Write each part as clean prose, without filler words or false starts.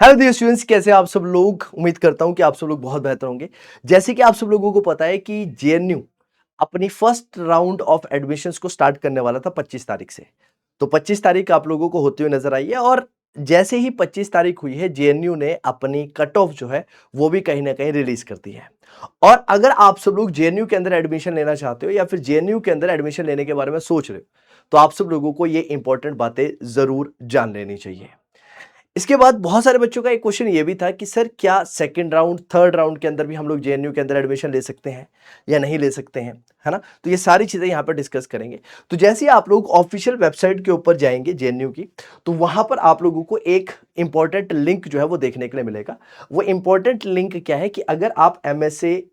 Hello dear students, कैसे आप सब लोग। उम्मीद करता हूं कि आप सब लोग बहुत बेहतर होंगे। जैसे कि आप सब लोगों को पता है कि जेएनयू अपनी फर्स्ट राउंड ऑफ एडमिशंस को स्टार्ट करने वाला था 25 तारीख से। तो 25 तारीख आप लोगों को होते हुए नजर आई है और जैसे ही 25 तारीख हुई है जेएनयू ने अपनी कट ऑफ जो है वो भी कहीं ना कहीं रिलीज कर दी है। और अगर आप सब लोग जेएनयू के अंदर एडमिशन लेना चाहते हो या फिर जेएनयू के अंदर एडमिशन लेने के बारे में सोच रहे हो तो आप सब लोगों को ये इंपॉर्टेंट बातें जरूर जान लेनी चाहिए। इसके बाद बहुत सारे बच्चों का एक क्वेश्चन ये भी था कि सर क्या सेकंड राउंड थर्ड राउंड के अंदर भी हम लोग जेएनयू के अंदर एडमिशन ले सकते हैं या नहीं ले सकते हैं, है ना। तो ये सारी चीजें यहाँ पर डिस्कस करेंगे। तो जैसे ही आप लोग ऑफिशियल वेबसाइट के ऊपर जाएंगे जेएनयू की, तो वहां पर आप लोगों को एक इंपॉर्टेंट लिंक जो है वो देखने के लिए मिलेगा। वो इंपॉर्टेंट लिंक क्या है कि अगर आप एमएसए,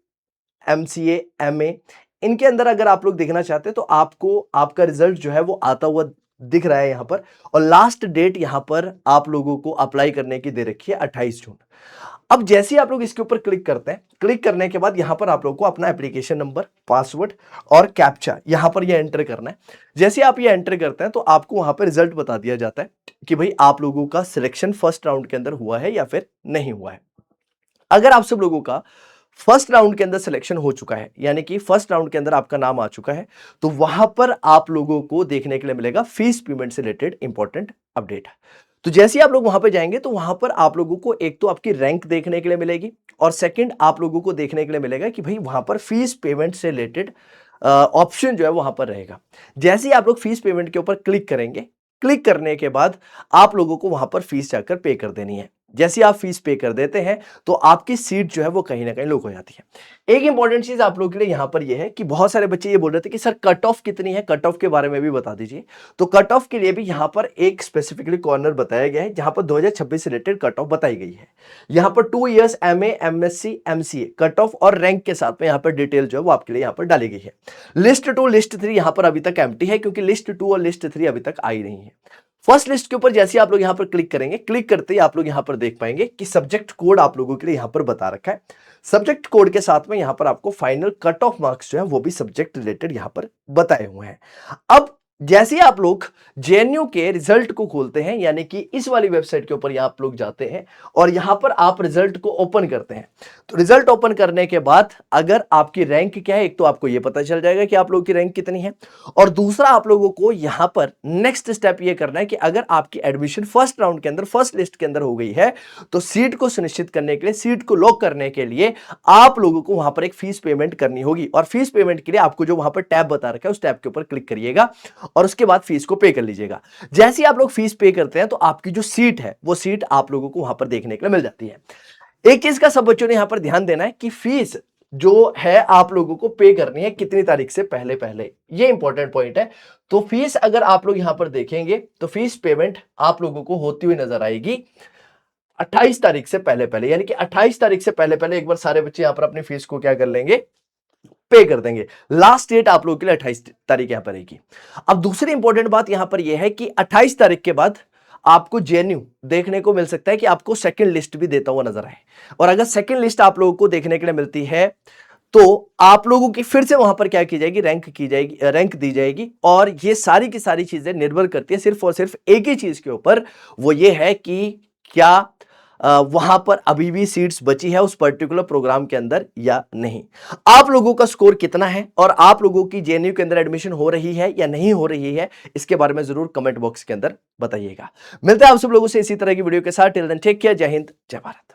एमसीए, एमए इनके अंदर अगर आप लोग देखना चाहते हैं तो आपको आपका रिजल्ट जो है वो आता हुआ दिख रहा है यहां पर। और लास्ट डेट यहां पर आप लोगों को अप्लाई करने की दे रखी है 28 जून। अब जैसे ही आप लोग इसके ऊपर क्लिक करते हैं, क्लिक करने के बाद यहां पर आप लोगों को अपना एप्लीकेशन नंबर, पासवर्ड और कैप्चा यहां पर ये एंटर करना है। जैसे आप ये एंटर करते हैं तो आपको वहां पर रिजल्ट बता दिया जाता है कि भाई आप लोगों का सिलेक्शन फर्स्ट राउंड के अंदर हुआ है या फिर नहीं हुआ है। अगर आप सब लोगों का फर्स्ट राउंड के अंदर सिलेक्शन हो चुका है, यानी कि फर्स्ट राउंड के अंदर आपका नाम आ चुका है, तो वहां पर आप लोगों को देखने के लिए मिलेगा फीस पेमेंट से रिलेटेड इंपॉर्टेंट अपडेट। तो जैसे ही आप लोग वहां पर जाएंगे तो वहां पर आप लोगों को एक तो आपकी रैंक देखने के लिए मिलेगी और सेकंड आप लोगों को देखने के लिए मिलेगा कि भाई वहां पर फीस पेमेंट से रिलेटेड ऑप्शन जो है वहां पर रहेगा। जैसे ही आप लोग फीस पेमेंट के ऊपर क्लिक करेंगे, क्लिक करने के बाद आप लोगों को वहां पर फीस जाकर पे कर देनी है। जैसे आप फीस पे कर देते हैं तो आपकी सीट जो है वो कहीं ना कहीं लॉक हो जाती है। एक इंपॉर्टेंट चीज आप लोगों के लिए यहां पर यह है कि बहुत सारे बच्चे ये बोल रहे थे कि सर कट ऑफ कितनी है, कट ऑफ के बारे में भी बता दीजिए। तो कट ऑफ के लिए भी यहां पर एक स्पेसिफिकली कॉर्नर बताया गया है जहां पर 2026 से रिलेटेड कट ऑफ बताई गई है। यहां पर 2 years MA, MSc, MCA cut off और रैंक के साथ में यहां पर डिटेल जो है वो आपके लिए यहां पर डाली गई है। लिस्ट 2, लिस्ट 3 यहां पर अभी तक एम्प्टी है क्योंकि लिस्ट 2 और लिस्ट 3 अभी तक आई नहीं है। फर्स्ट लिस्ट के ऊपर जैसे ही आप लोग यहां पर क्लिक करेंगे, क्लिक करते ही आप लोग यहां पर देख पाएंगे कि सब्जेक्ट कोड आप लोगों के लिए यहां पर बता रखा है। सब्जेक्ट कोड के साथ में यहां पर आपको फाइनल कट ऑफ मार्क्स जो है वो भी सब्जेक्ट रिलेटेड यहां पर बताए हुए हैं। अब जैसे ही आप लोग जेएनयू के रिजल्ट को खोलते हैं, यानी कि इस वाली वेबसाइट के ऊपर यहां आप लोग जाते हैं और यहां पर आप रिजल्ट को ओपन करते हैं, तो रिजल्ट ओपन करने के बाद अगर आपकी रैंक क्या है, एक तो आपको यह पता चल जाएगा कि आप लोगों की रैंक कितनी है और दूसरा आप लोगों को यहां पर नेक्स्ट स्टेप ये करना है कि अगर आपकी एडमिशन फर्स्ट राउंड के अंदर, फर्स्ट लिस्ट के अंदर हो गई है, तो सीट को सुनिश्चित करने के लिए, सीट को लॉक करने के लिए आप लोगों को वहां पर एक फीस पेमेंट करनी होगी। और फीस पेमेंट के लिए आपको जो वहां पर टैब बता रखा है उस टैब के ऊपर क्लिक करिएगा और उसके बाद फीस को पे कर लीजिएगा। जैसे ही आप लोग फीस पे करते हैं तो आपकी जो सीट है वो सीट आप लोगों को वहां पर देखने के लिए मिल जाती है। एक चीज का सब बच्चों ने यहां पर ध्यान देना है कि फीस जो है आप लोगों को पे करनी है कितनी तारीख से पहले पहले, ये इंपॉर्टेंट पॉइंट है। तो फीस अगर आप लोग यहां पर देखेंगे तो फीस पेमेंट आप लोगों को होती हुई नजर आएगी 28 तारीख से पहले पहले, यानी कि 28 तारीख से पहले पहले एक बार सारे बच्चे यहां पर अपनी फीस को क्या कर लेंगे, पे कर देंगे। लास्ट डेट आप लोगों के लिए 28 तारीख यहां पर रहेगी। अब दूसरी इंपॉर्टेंट बात यहां पर यह है कि 28 तारीख के बाद आपको जेएनयू देखने को मिल सकता है कि आपको सेकंड लिस्ट भी देता हुआ नजर आए। और अगर सेकंड लिस्ट आप लोगों को देखने के लिए मिलती है तो आप लोगों की फिर से वहां पर क्या की जाएगी, रैंक की जाएगी, रैंक दी जाएगी। और ये सारी की सारी चीजें निर्भर करती है सिर्फ और सिर्फ एक ही चीज के ऊपर, वो ये है कि क्या वहां पर अभी भी सीट्स बची है उस पर्टिकुलर प्रोग्राम के अंदर या नहीं। आप लोगों का स्कोर कितना है और आप लोगों की जेएनयू के अंदर एडमिशन हो रही है या नहीं हो रही है, इसके बारे में जरूर कमेंट बॉक्स के अंदर बताइएगा। मिलते हैं आप सब लोगों से इसी तरह की वीडियो के साथ। टिल देन टेक केयर, जय हिंद, जय भारत।